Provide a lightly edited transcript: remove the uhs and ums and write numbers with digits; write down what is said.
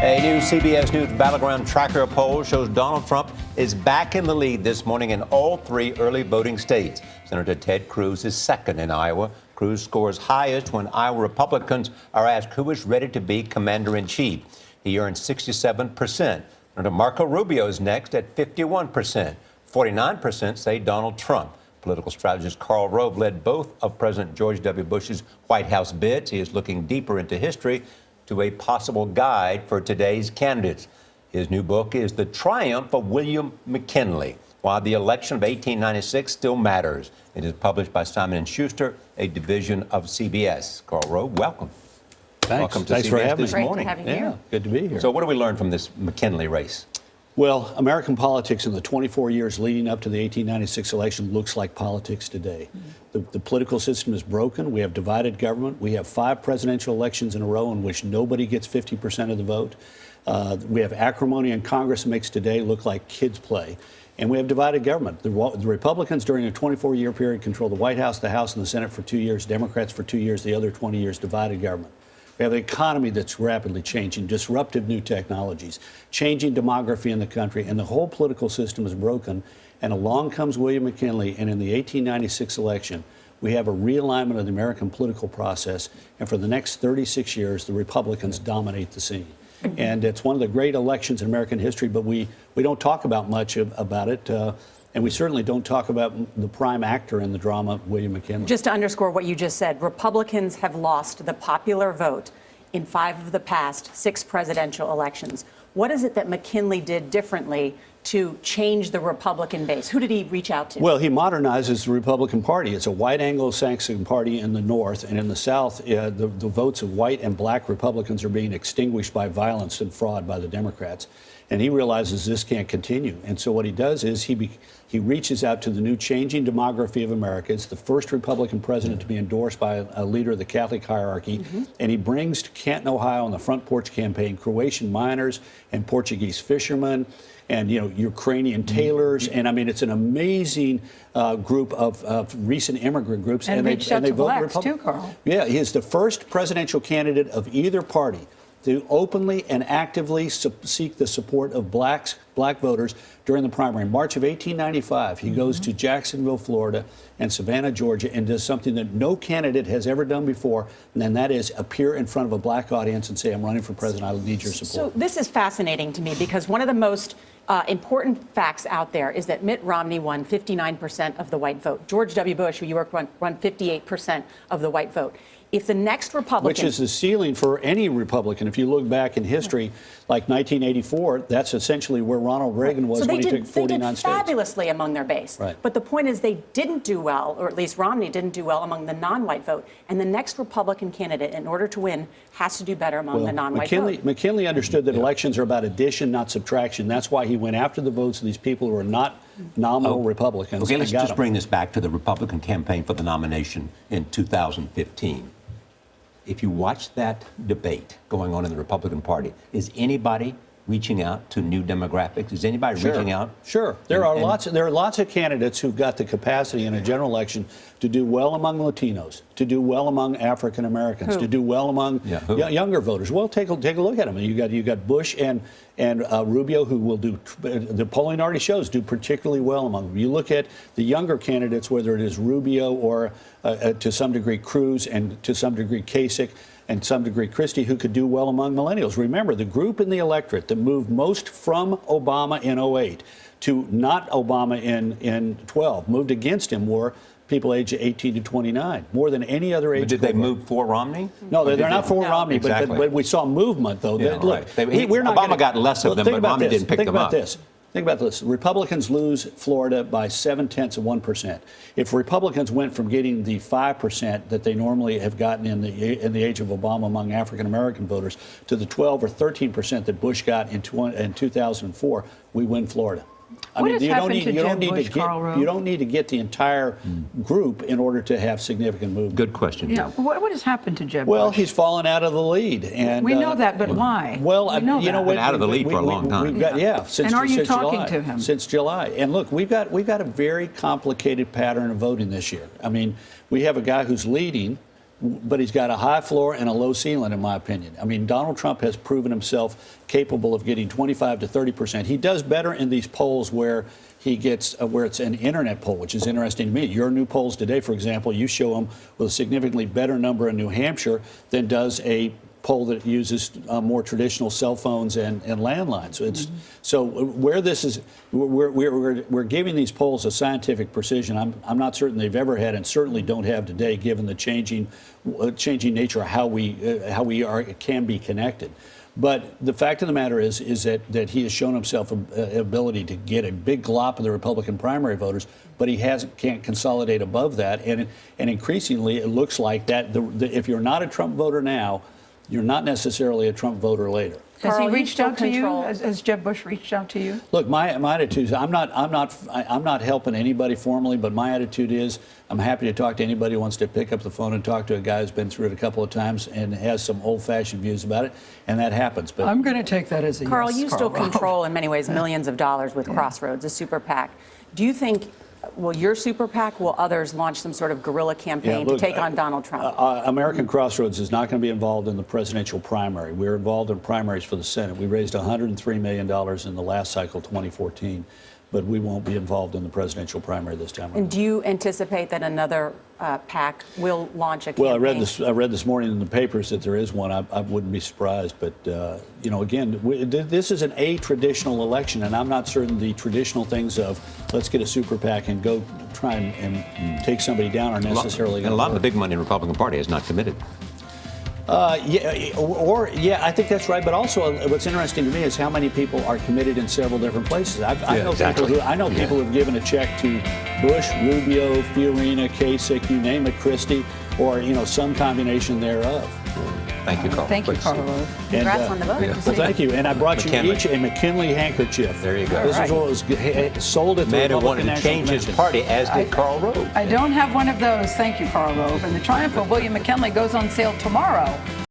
A new CBS News Battleground Tracker poll shows Donald Trump is back in the lead this morning in all three early voting states. Senator Ted Cruz is second in Iowa. Cruz scores highest when Iowa Republicans are asked who is ready to be commander-in-chief. He earned 67%. Senator Marco Rubio is next at 51%. 49% say Donald Trump. Political strategist Karl Rove led both of President George W. Bush's White House bids. He is looking deeper into history to a possible guide for today's candidates. His new book is The Triumph of William McKinley, Why the Election of 1896 Still Matters. It is published by Simon & Schuster, a division of CBS. Karl Rove, welcome. Thanks. Welcome to Thanks CBS for having This me. Morning. Great to have you here. Good to be here. So what do we learn from this McKinley race? Well, American politics in the 24 years leading up to the 1896 election looks like politics today. The political system is broken. We have divided government. We have 5 presidential elections in a row in which nobody gets 50% of the vote. We have acrimony in Congress that makes today look like kids' play. And we have divided government. The Republicans during a 24-year period control the White House, the House, and the Senate for 2 years. Democrats for 2 years. The other 20 years divided government. We have an economy that's rapidly changing, disruptive new technologies, changing demography in the country, and the whole political system is broken. And along comes William McKinley, and in the 1896 election, we have a realignment of the American political process, and for the next 36 years, the Republicans dominate the scene. And it's one of the great elections in American history, but we don't talk about much about it. And we certainly don't talk about the prime actor in the drama, William McKinley. Just to underscore what you just said, Republicans have lost the popular vote in 5 of the past 6 presidential elections. What is it that McKinley did differently to change the Republican base? Who did he reach out to? Well, he modernizes the Republican Party. It's a white Anglo-Saxon party in the North, and in the South, the votes of white and black Republicans are being extinguished by violence and fraud by the Democrats. And he realizes this can't continue. And so what he does is he reaches out to the new changing demography of America. It's the first Republican president to be endorsed by a leader of the Catholic hierarchy. And he brings to Canton, Ohio, on the Front Porch Campaign, Croatian miners and Portuguese fishermen and, Ukrainian tailors. And I mean, it's an amazing group of recent immigrant groups. And reached out they to vote blacks, Republican. too, Karl. Yeah, he is the first presidential candidate of either party to openly and actively seek the support of black voters during the primary. In March of 1895, he goes to Jacksonville, Florida, and Savannah, Georgia, and does something that no candidate has ever done before, and that is appear in front of a black audience and say, I'm running for president, I need your support. So this is fascinating to me because one of the most important facts out there is that Mitt Romney won 59% of the white vote. George W. Bush, who you worked on, won 58% of the white vote. If the next Republican... Which is the ceiling for any Republican. If you look back in history, like 1984, that's essentially where Ronald Reagan was when he took 49 states. They did fabulously among their base. Right. But the point is they didn't do well, or at least Romney didn't do well among the non-white vote. And the next Republican candidate, in order to win, has to do better among the non-white vote. McKinley understood that elections are about addition, not subtraction. That's why he went after the votes of these people who are not nominal Republicans. Okay, let's just bring this back to the Republican campaign for the nomination in 2015. If you watch that debate going on in the Republican Party, is anybody reaching out to new demographics? Is anybody reaching out? Sure. There are lots of candidates who've got the capacity in a general election to do well among Latinos, to do well among African Americans, to do well among younger voters. Well, take a look at them. You got Bush and Rubio, who will do. The polling already shows do particularly well among them. You look at the younger candidates, whether it is Rubio or to some degree Cruz and to some degree Kasich and some degree Christie, who could do well among millennials. Remember, the group in the electorate that moved most from Obama in 08 to not Obama in 12, moved against him, were people aged 18 to 29, more than any other age. But did they move for Romney? No, they're not for Romney, exactly. but we saw movement, though. Yeah, look, right. we're not Obama got less of them, but Romney didn't pick them up. Think about this. Republicans lose Florida by 0.7%. If Republicans went from getting the 5% that they normally have gotten in the age of Obama among African American voters to the 12 or 13% that Bush got in 2004, we win Florida. I mean, you don't need to get the entire group in order to have significant movement. Good question. Yeah. What has happened to Jeb Well, Bush? he's fallen out of the lead, and we know that, but why? Well, we know been out of the lead for a long time. Since are you July, talking to him? Since July. And look, we've got a very complicated pattern of voting this year. I mean, we have a guy who's leading but he's got a high floor and a low ceiling, in my opinion. I mean, Donald Trump has proven himself capable of getting 25 to 30%. He does better in these polls where he gets where it's an internet poll, which is interesting to me. Your new polls today, for example, you show him with a significantly better number in New Hampshire than does a poll that uses more traditional cell phones and landlines. So it's so where this is, we're giving these polls a scientific precision I'm not certain they've ever had, and certainly don't have today, given the changing nature of how we can be connected. But the fact of the matter is that he has shown himself an ability to get a big glop of the Republican primary voters, but he can't consolidate above that. And increasingly, it looks like that if you're not a Trump voter now, you're not necessarily a Trump voter later. Has Karl, he reached out to you? control- Has Jeb Bush reached out to you? Look, my attitude is I'm not helping anybody formally, but my attitude is I'm happy to talk to anybody who wants to pick up the phone and talk to a guy who's been through it a couple of times and has some old-fashioned views about it, and that happens. But I'm going to take that as a Karl, yes. you still Rove. control, in many ways, millions of dollars with Crossroads, a super PAC. Do you think, will your super PAC, will others launch some sort of guerrilla campaign to take on Donald Trump? American Crossroads is not going to be involved in the presidential primary. We're involved in primaries for the Senate. We raised $103 million in the last cycle, 2014, but we won't be involved in the presidential primary this time around. And do you anticipate that another PAC will launch a campaign? Well, I read this morning in the papers that there is one. I wouldn't be surprised, but you know, again, this is an atraditional election, and I'm not certain the traditional things of let's get a super PAC and go try and take somebody down are necessarily. And a lot of the big money in the Republican Party is not committed. Yeah, I think that's right. But also, what's interesting to me is how many people are committed in several different places. I know people who've given a check to Bush, Rubio, Fiorina, Kasich, you name it, Christie, or some combination thereof. Thank you, Karl. Thank you, Great to see Karl Rove. Congrats on the vote. Well, thank you. And I brought McKinley. you each a McKinley handkerchief. There you go. This is what was sold at the Man who Republican wanted to National change his Convention. party, as did Karl Rove. I don't have one of those. Thank you, Karl Rove. And the Triumph of William McKinley goes on sale tomorrow